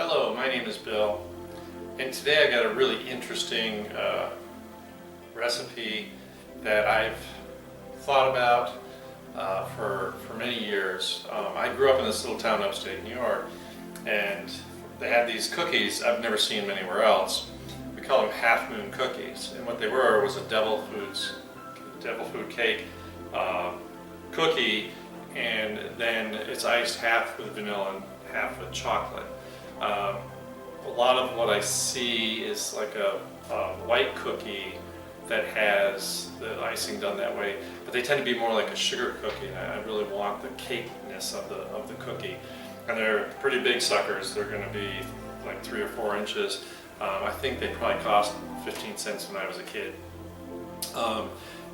Hello, my name is Bill, and today I got a really interesting recipe that I've thought about for many years. I grew up in this little town upstate New York, and they had these cookies I've never seen anywhere else. We call them half moon cookies, and what they were was a devil food cake cookie, and then it's iced half with vanilla and half with chocolate. A lot of what I see is like a white cookie that has the icing done that way, but they tend to be more like a sugar cookie, and I really want the cakeness of the cookie. And they're pretty big suckers. They're going to be like 3 or 4 inches. I think they probably cost 15 cents when I was a kid.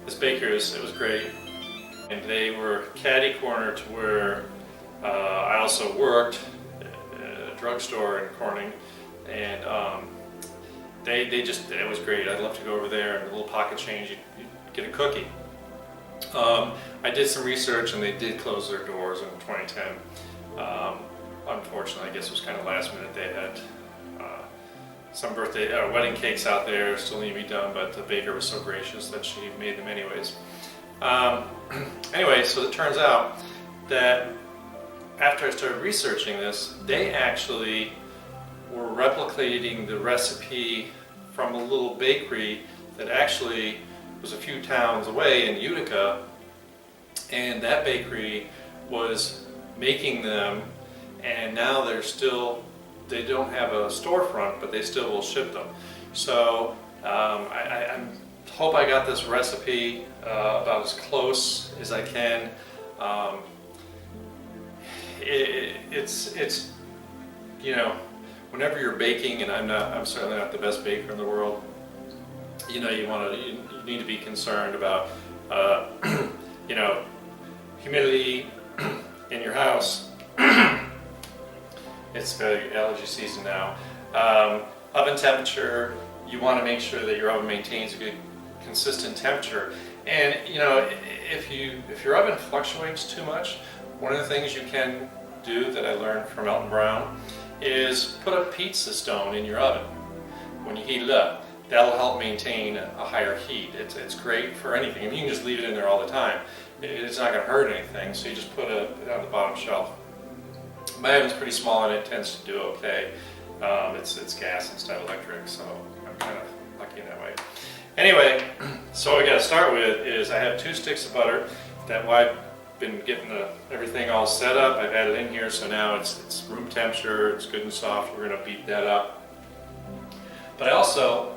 This baker's, it was great, and they were catty corner to where I also worked at a drugstore in Corning, and it was great. I'd love to go over there, and a little pocket change, you'd get a cookie. I did some research, and they did close their doors in 2010. Unfortunately, I guess it was kind of last minute. They had some wedding cakes out there still need to be done, but the baker was so gracious that she made them anyways. Anyway, so it turns out that after I started researching this, they actually were replicating the recipe from a little bakery that actually was a few towns away in Utica, and that bakery was making them, and now they don't have a storefront, but they still will ship them. So I hope I got this recipe about as close as I can. It's you know, whenever you're baking, and I'm certainly not the best baker in the world, you know, you need to be concerned about you know, humidity in your house. It's allergy season now. Oven temperature, you want to make sure that your oven maintains a good consistent temperature. And you know, if your oven fluctuates too much, one of the things you can do that I learned from Elton Brown is put a pizza stone in your oven when you heat it up. That'll help maintain a higher heat. It's great for anything. I mean, you can just leave it in there all the time. It's not going to hurt anything, so you just put it on the bottom shelf. My oven's pretty small and it tends to do okay. It's gas instead of electric, so I'm kind of lucky in that way. Anyway, so what we got to start with is I have 2 sticks of butter that I've been getting everything all set up. I've had it in here, so now it's room temperature, it's good and soft. We're going to beat that up. But I also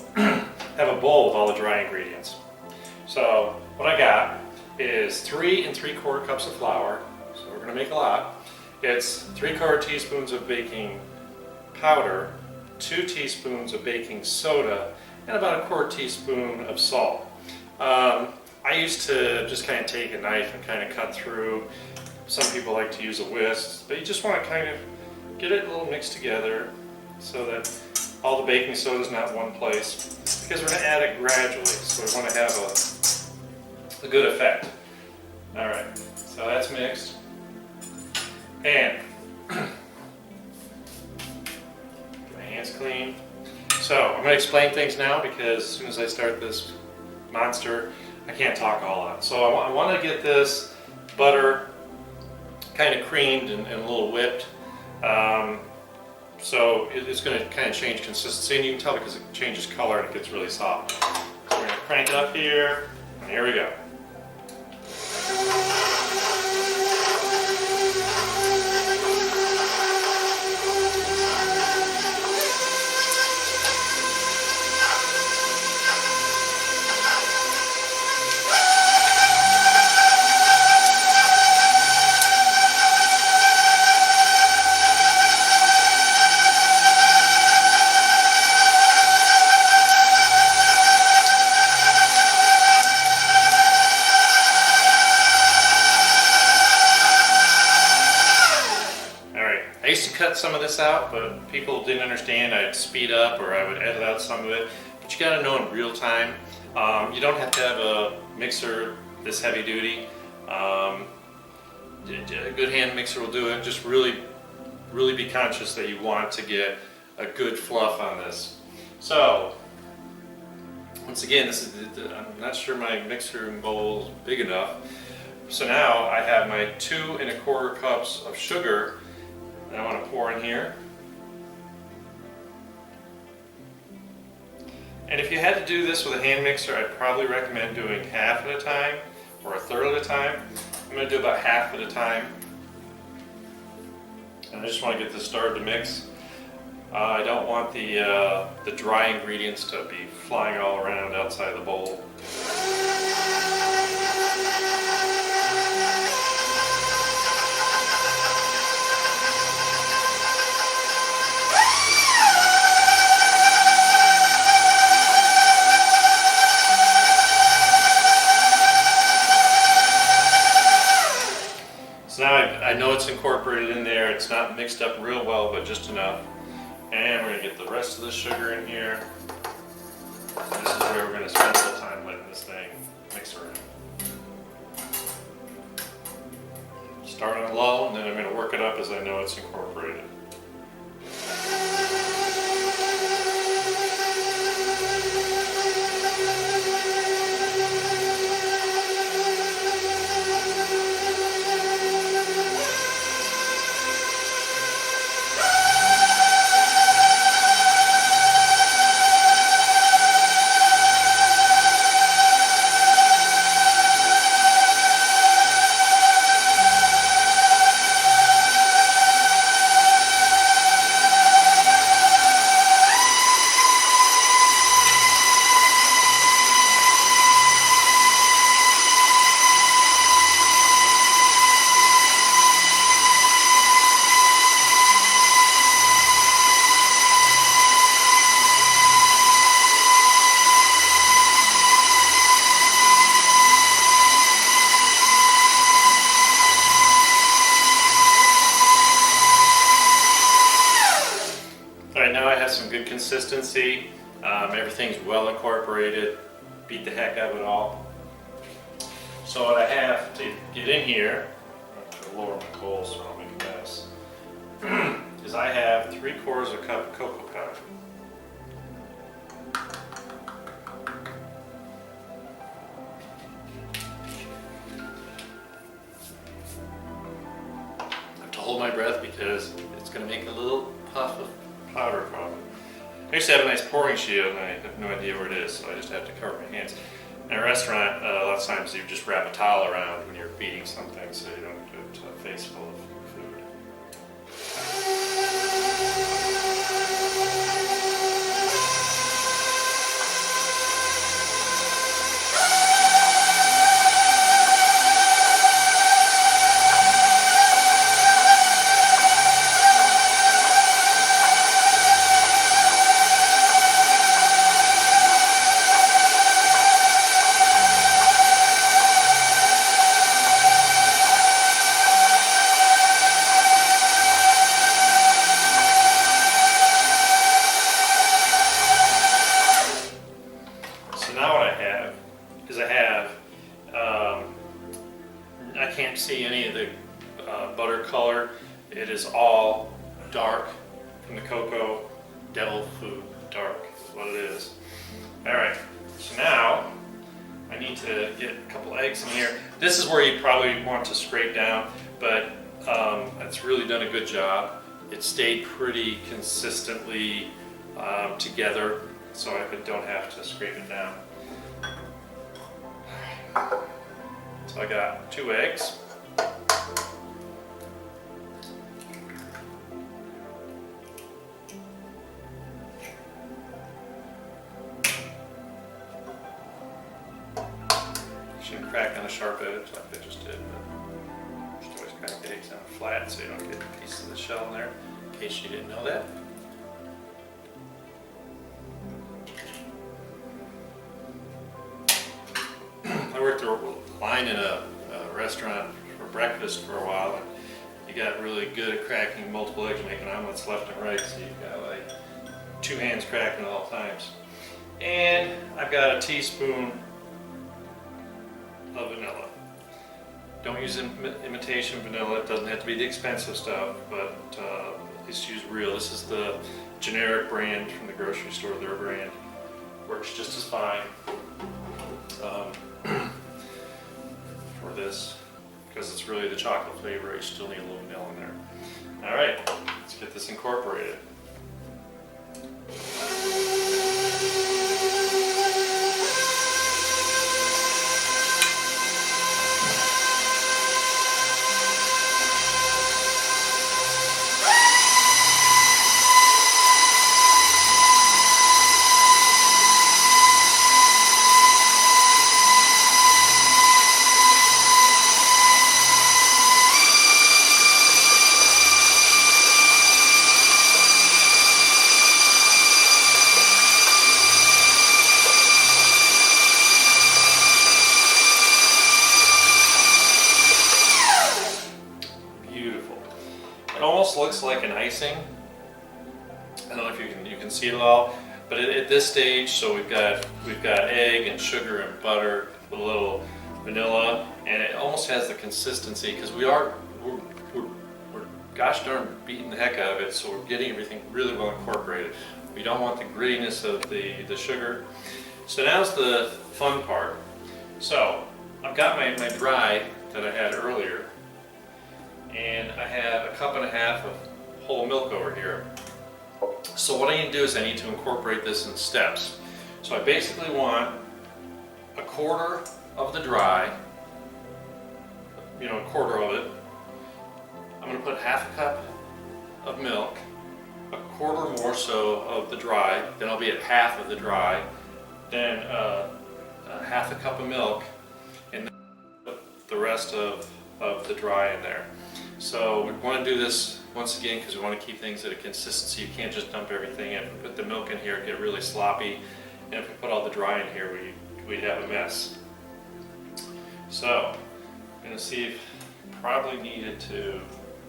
have a bowl with all the dry ingredients. So what I got is 3 3/4 cups of flour, so we're going to make a lot. It's 3/4 teaspoons of baking powder, 2 teaspoons of baking soda, and about 1/4 teaspoon of salt. I used to just kind of take a knife and kind of cut through. Some people like to use a whisk, but you just want to kind of get it a little mixed together so that all the baking soda is not in one place, because we're going to add it gradually, so we want to have a good effect. Alright, so that's mixed. And get my hands clean. So I'm going to explain things now, because as soon as I start this monster, I can't talk a whole lot. So I want to get this butter kind of creamed and a little whipped. So it's going to kind of change consistency, and you can tell because it changes color and it gets really soft. So we're going to crank it up here, and here we go. I used to cut some of this out, but people didn't understand. I'd speed up or I would edit out some of it. But you got to know in real time. You don't have to have a mixer this heavy duty. A good hand mixer will do it. Just really really be conscious that you want to get a good fluff on this. So, once again, I'm not sure my mixing bowl is big enough. So now I have my 2 1/4 cups of sugar that I want to pour in here. And if you had to do this with a hand mixer, I'd probably recommend doing half at a time or a third at a time. I'm going to do about half at a time. And I just want to get this started to mix. I don't want the dry ingredients to be flying all around outside the bowl. So now I know it's incorporated in there. It's not mixed up real well, but just enough. And we're going to get the rest of the sugar in here. And this is where we're going to spend a little time letting this thing mix around. Start on low, and then I'm going to work it up as I know it's incorporated. Alright, now I have some good consistency. Everything's well incorporated. Beat the heck out of it all. So what I have to get in here, I'm going to lower my bowl so I don't make a mess, is I have 3/4 of a cup of cocoa powder. I have to hold my breath because it's going to make a little puff of powder from it. I used to have a nice pouring shield and I have no idea where it is, so I just have to cover my hands. In a restaurant, a lot of times you just wrap a towel around when you're beating something so you don't get a face full of food. I can't see any of the butter color. It is all dark from the cocoa. Devil food dark is what it is. Alright, so now I need to get a couple eggs in here. This is where you probably want to scrape down, but it's really done a good job. It stayed pretty consistently together, so I don't have to scrape it down. So I got 2 eggs. Shouldn't crack on a sharp edge like I just did, but just always crack the eggs on flat so you don't get pieces of the shell in there, in case you didn't know that. I worked a line in a restaurant for breakfast for a while, and you got really good at cracking multiple eggs, making omelets left and right, so you've got like 2 hands cracking at all times. And I've got a teaspoon of vanilla. Don't use imitation vanilla. It doesn't have to be the expensive stuff, but at least use real. This is the generic brand from the grocery store. Their brand works just as fine for this, because it's really the chocolate flavor. You still need a little vanilla in there. All right, let's get this incorporated. It almost looks like an icing. I don't know if you can see it all, but at this stage, so we've got egg and sugar and butter with a little vanilla, and it almost has the consistency, because we're gosh darn beating the heck out of it, so we're getting everything really well incorporated. We don't want the grittiness of the sugar. So now's the fun part. So I've got my dry that I had earlier, and I have a cup and a half of whole milk over here. So what I need to do is I need to incorporate this in steps. So I basically want a quarter of the dry, a quarter of it. I'm going to put half a cup of milk, a quarter more so of the dry, then I'll be at half of the dry, then half a cup of milk, and then put the rest of the dry in there. So we want to do this once again because we want to keep things at a consistency. You can't just dump everything in. If we put the milk in here, it'd get really sloppy, and if we put all the dry in here, we'd have a mess. So I'm going to see if probably needed to,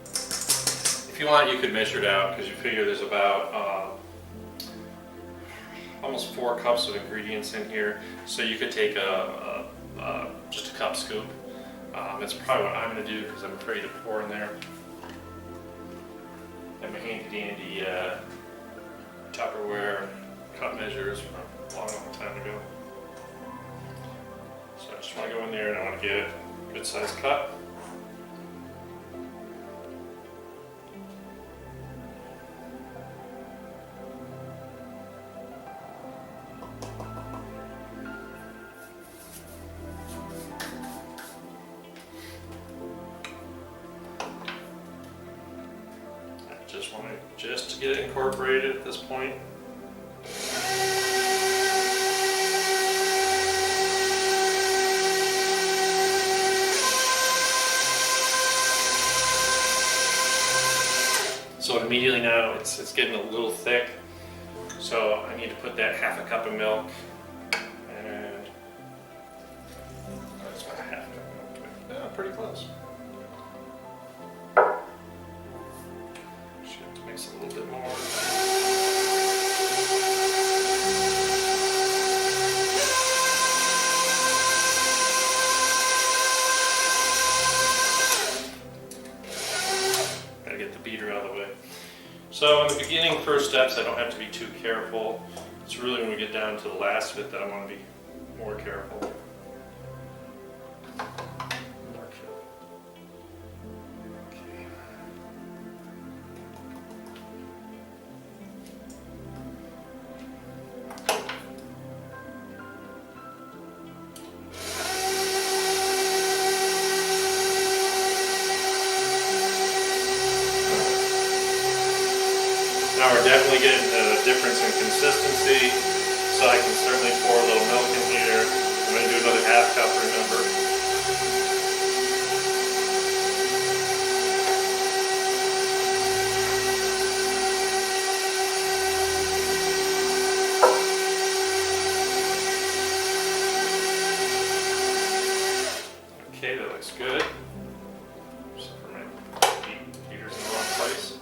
if you want, you could measure it out, because you figure there's about almost 4 cups of ingredients in here. So you could take just a cup scoop. That's probably what I'm going to do, because I'm afraid to pour in there. And my handy dandy Tupperware cup measures from a long time ago. So I just want to go in there and I want to get a good sized cup. Just to get it incorporated at this point. So immediately now it's getting a little thick. So I need to put that half a cup of milk, and that's about a half cup of milk. Yeah, pretty close. Mix it a little bit more. Gotta get the beater out of the way. So in the beginning, first steps, I don't have to be too careful. It's really when we get down to the last bit that I want to be more careful. Now we're definitely getting a difference in consistency, so I can certainly pour a little milk in here. I'm going to do another half cup, remember. Okay, that looks good. Except for my heater's in the wrong place.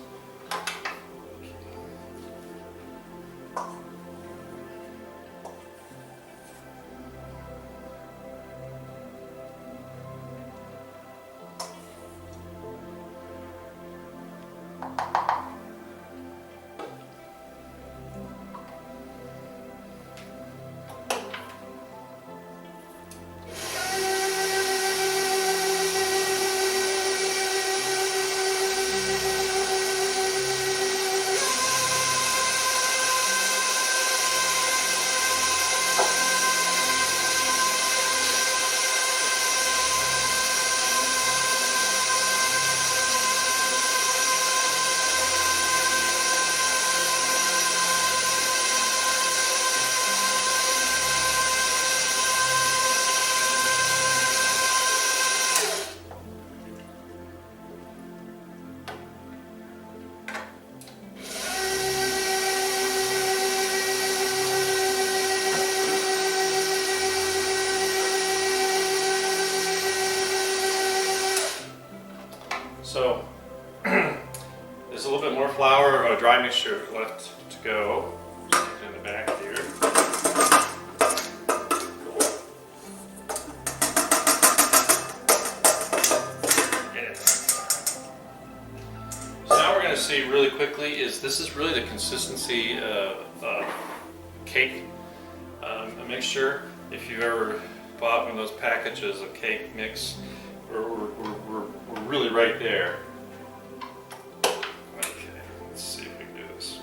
So there's a little bit more flour or dry mixture left to go. In the back here. So now we're going to see really quickly this is really the consistency of cake a mixture. If you've ever bought one of those packages of cake mix, we're really right there. Okay, let's see if we can do this.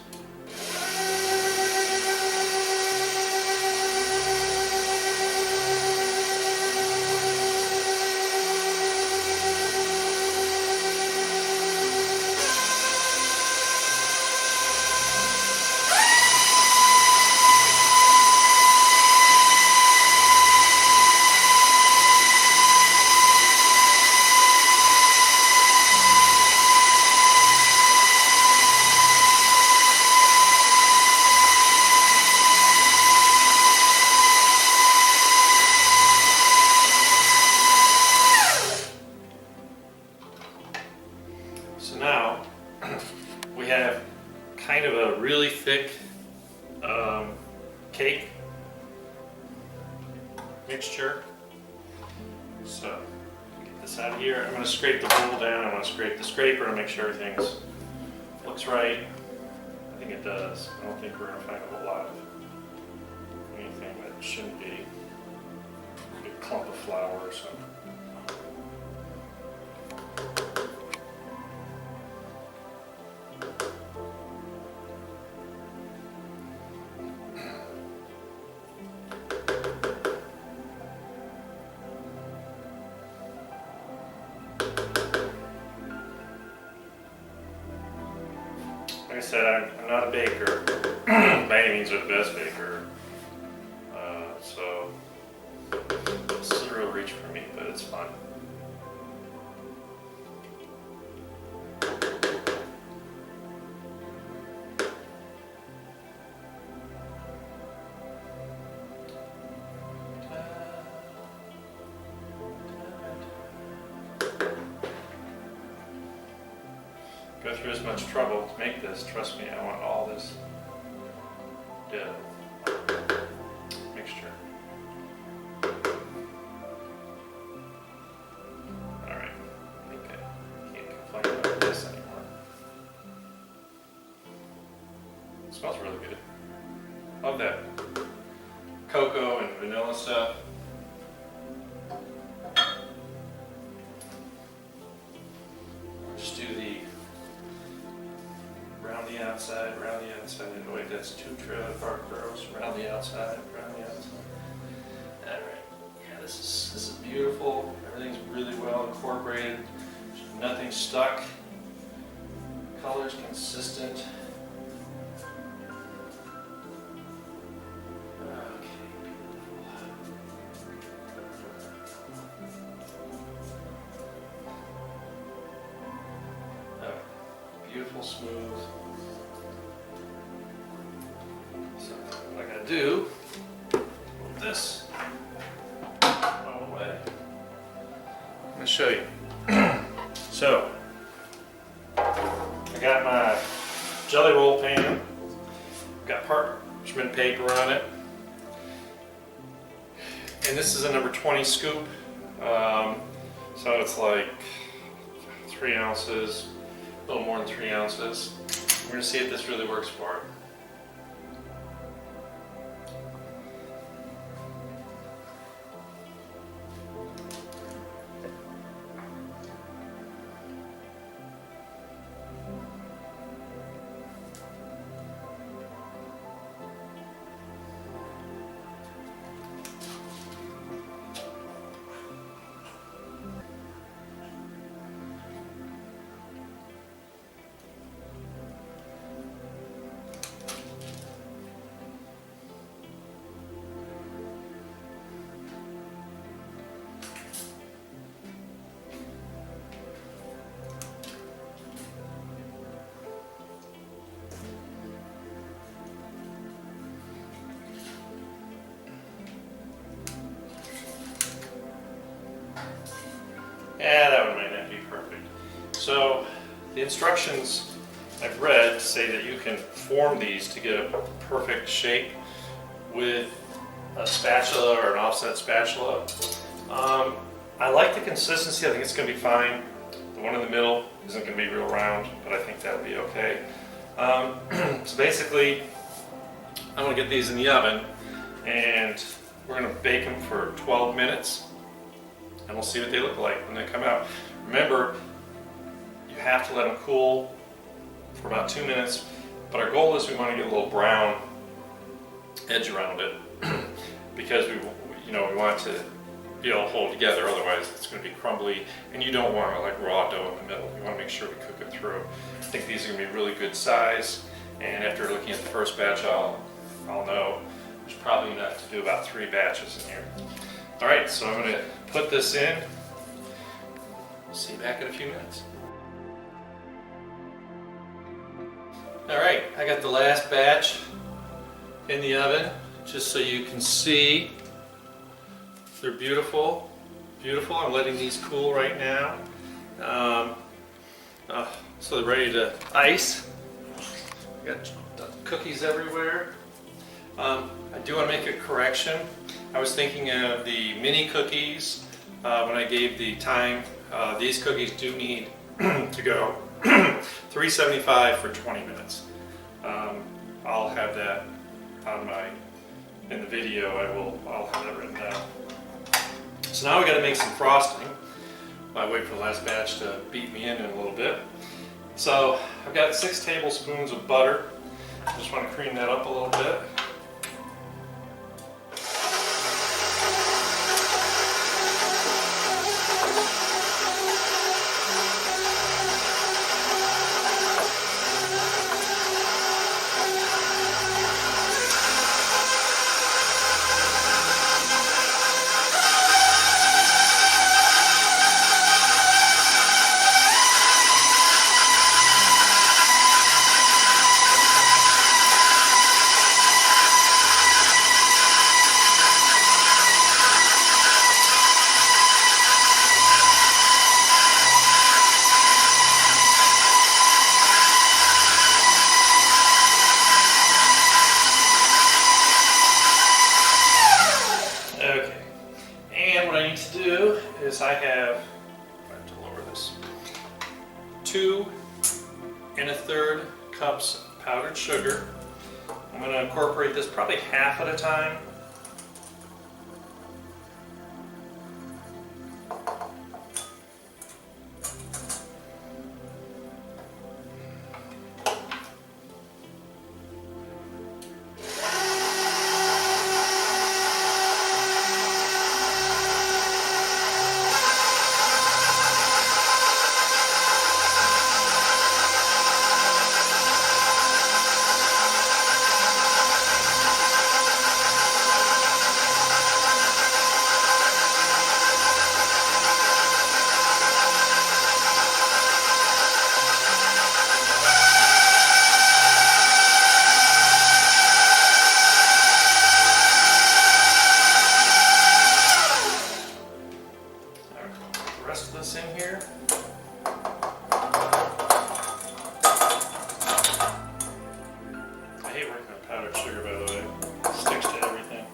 So now we have kind of a really thick cake mixture. So get this out of here. I'm going to scrape the bowl down. I'm going to scrape the scraper to make sure everything looks right. I think it does. I don't think we're going to find a whole lot of anything that shouldn't be. A clump of flour or something. Like I said, I'm not a baker, by any means or the best baker, so this is a real reach for me, but it's fun. Go through as much trouble to make this. Trust me, I want all this mixture. Alright, okay. Can't complain about this anymore. It smells really good. Love that cocoa and vanilla stuff. Just do the around the outside. Oh wait, that's two trailer park girls. Around the outside. Alright, yeah, this is beautiful. Everything's really well incorporated. Nothing stuck. Color's consistent. Beautiful, smooth. So what I gotta do, move this out of the way. I'm gonna show you. So I got my jelly roll pan, got parchment paper on it, and this is a number 20 scoop. So it's like 3 ounces. A little more than 3 ounces. We're going to see if this really works for it. So the instructions I've read say that you can form these to get a perfect shape with a spatula or an offset spatula. I like the consistency. I think it's going to be fine. The one in the middle isn't going to be real round, but I think that'll be okay. So basically, I'm going to get these in the oven, and we're going to bake them for 12 minutes, and we'll see what they look like when they come out. Remember, you have to let them cool for about 2 minutes, but our goal is we want to get a little brown edge around it because we want it to be able to hold together, otherwise it's going to be crumbly, and you don't want like raw dough in the middle. You want to make sure we cook it through. I think these are going to be really good size, and after looking at the first batch, I'll know there's probably enough to do about 3 batches in here. All right, so I'm going to put this in. See you back in a few minutes. All right, I got the last batch in the oven, just so you can see. They're beautiful, beautiful. I'm letting these cool right now. So they're ready to ice. Got cookies everywhere. I do want to make a correction. I was thinking of the mini cookies when I gave the time. These cookies do need to go 375 for 20 minutes. I'll have that on in the video. I'll have that written down. So now we got to make some frosting. I wait for the last batch to beat me in a little bit. So I've got 6 tablespoons of butter. I just want to cream that up a little bit. I have to lower this, 2 1/3 cups of powdered sugar. I'm going to incorporate this probably half at a time. In here. I hate working with powdered sugar, by the way. It sticks to everything.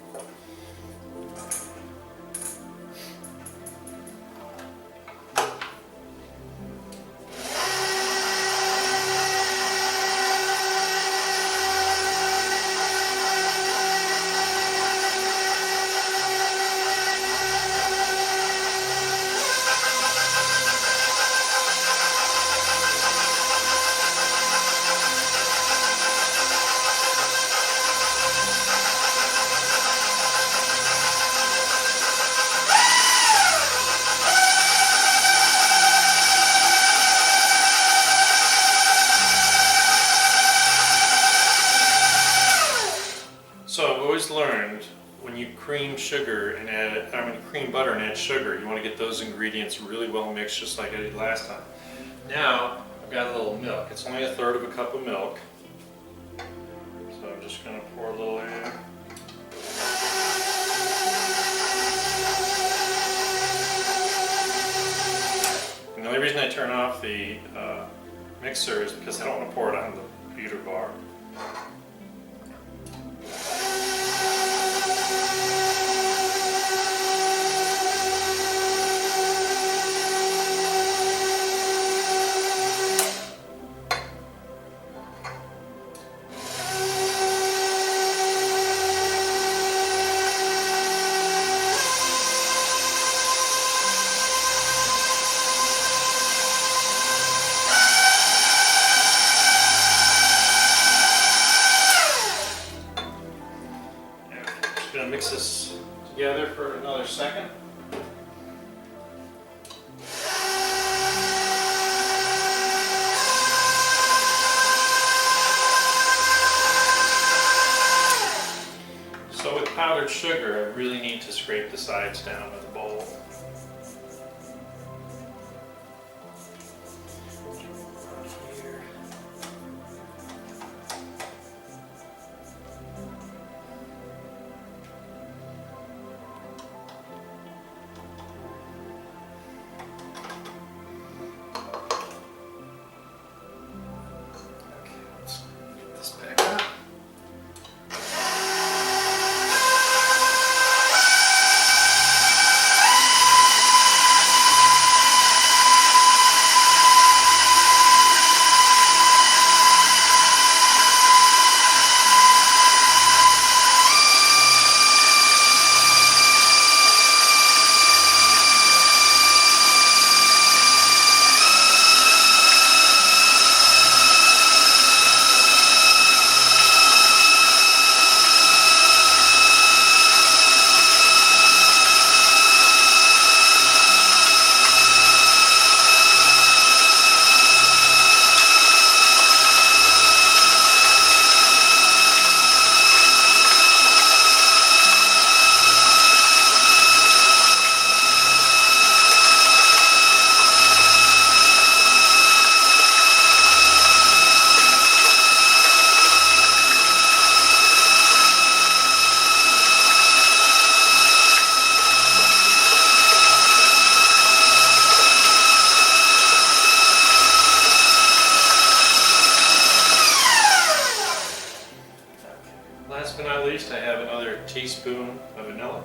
So I've always learned when you cream sugar and cream butter and add sugar, you want to get those ingredients really well mixed, just like I did last time. Now I've got a little milk. It's only 1/3 of a cup of milk. So I'm just going to pour a little in. And the only reason I turn turn off the mixer is because I don't want to pour it on the computer bar. Going to mix this together for another second. So with powdered sugar, I really need to scrape the sides down with the bowl. Last but not least, I have another teaspoon of vanilla.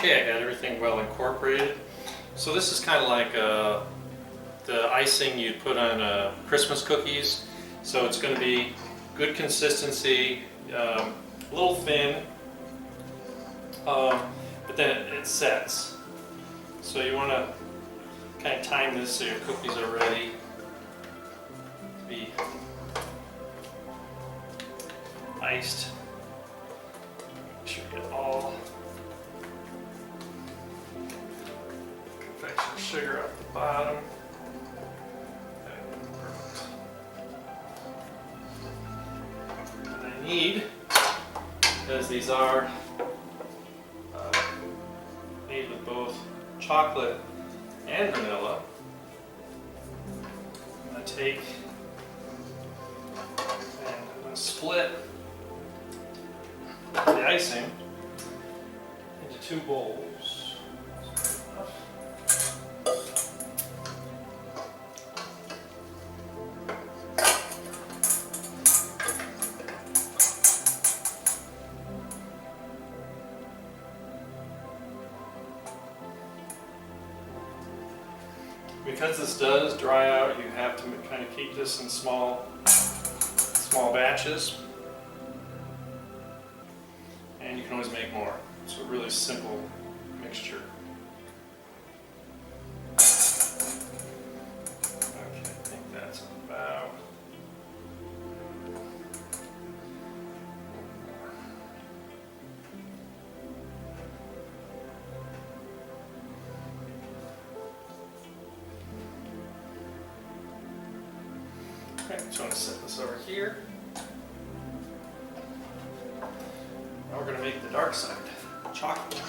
Okay, I got everything well incorporated. So this is kind of like the icing you'd put on Christmas cookies. So it's going to be good consistency, a little thin, but then it sets. So you want to kind of time this so your cookies are ready to be iced. Make sure you get all confection sugar at the bottom. Okay, perfect. And I need, because these are made with both chocolate and vanilla, I'm going to take and I'm going to split the icing into two bowls. Because this does dry out, you have to kind of keep this in small batches, and you can always make more. It's a really simple mixture. Okay, I think that's about Okay, so I'm going to set this over here. Now we're going to make the dark side, chocolate.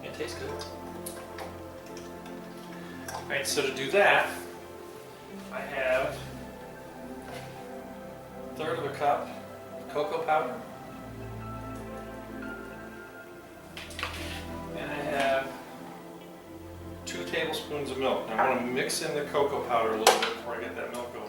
It tastes good. Alright, so to do that, I have 1/3 of a cup cocoa powder. And I have 2 tablespoons of milk. Now I want to mix in the cocoa powder a little bit before I get that milk going.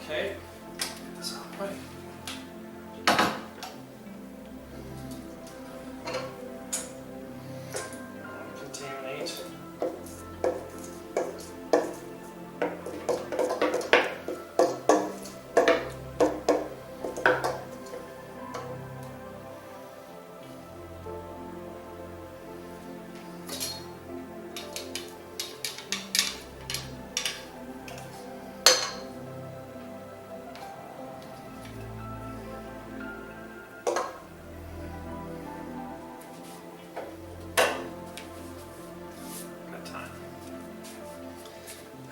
Okay, get this out right. Contaminate.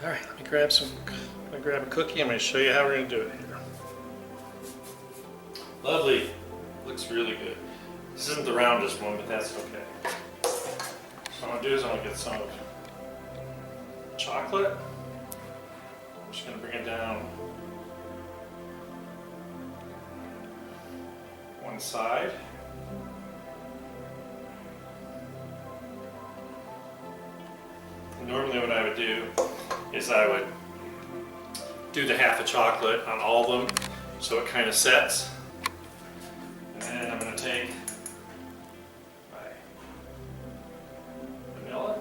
All right, let me grab some. I'm gonna grab a cookie. I'm gonna show you how we're gonna do it here. Lovely, looks really good. This isn't the roundest one, but that's okay. So what I'm gonna do is I'm gonna get some chocolate. I'm just gonna bring it down one side. Normally what I would do is I would do the half of chocolate on all of them so it kind of sets. And then I'm going to take my vanilla.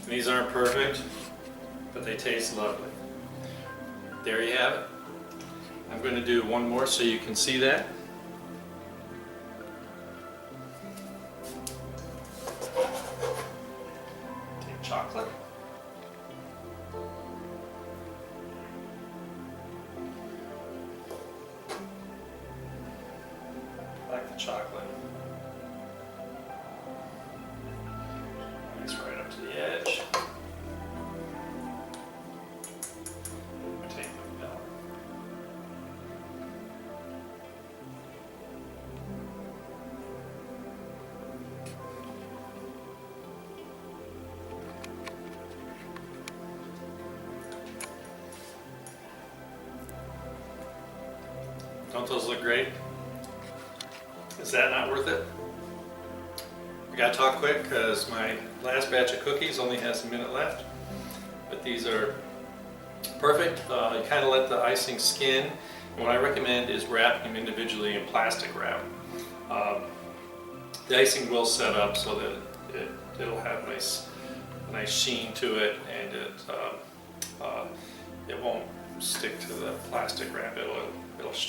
These aren't perfect, but they taste lovely. There you have it. I'm going to do one more so you can see that. Take chocolate. Like the chocolate. Nice right up to the edge. Take the vanilla. Don't those look great? Is that not worth it? I gotta talk quick because my last batch of cookies only has a minute left, but these are perfect. You kind of let the icing skin, and what I recommend is wrapping them individually in plastic wrap. The icing will set up so that it'll have a nice sheen to it, and it won't stick to the plastic wrap. It'll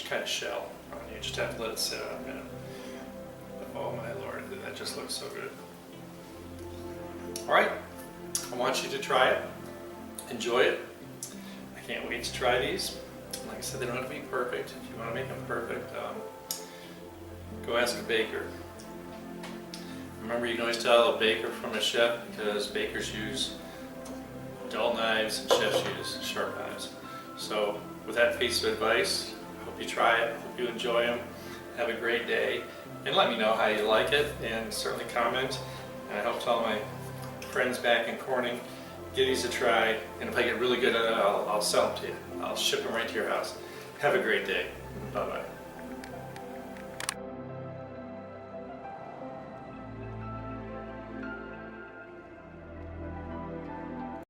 kind of shell on you. Just have to let it sit out a minute. Oh my lord, that just looks so good. All right, I want you to try it, enjoy it. I I can't wait to try these. Like I said, they don't have to be perfect. If you want to make them perfect, go ask a baker. Remember, you can always tell a baker from a chef because bakers use dull knives and chefs use sharp knives. So with that piece of advice, I hope you try it, hope you enjoy them. Have a great day, and let me know how you like it, and certainly comment. And I hope to all my friends back in Corning, give these a try, and if I get really good at it, I'll sell them to you. I'll ship them right to your house. Have a great day. Bye-bye.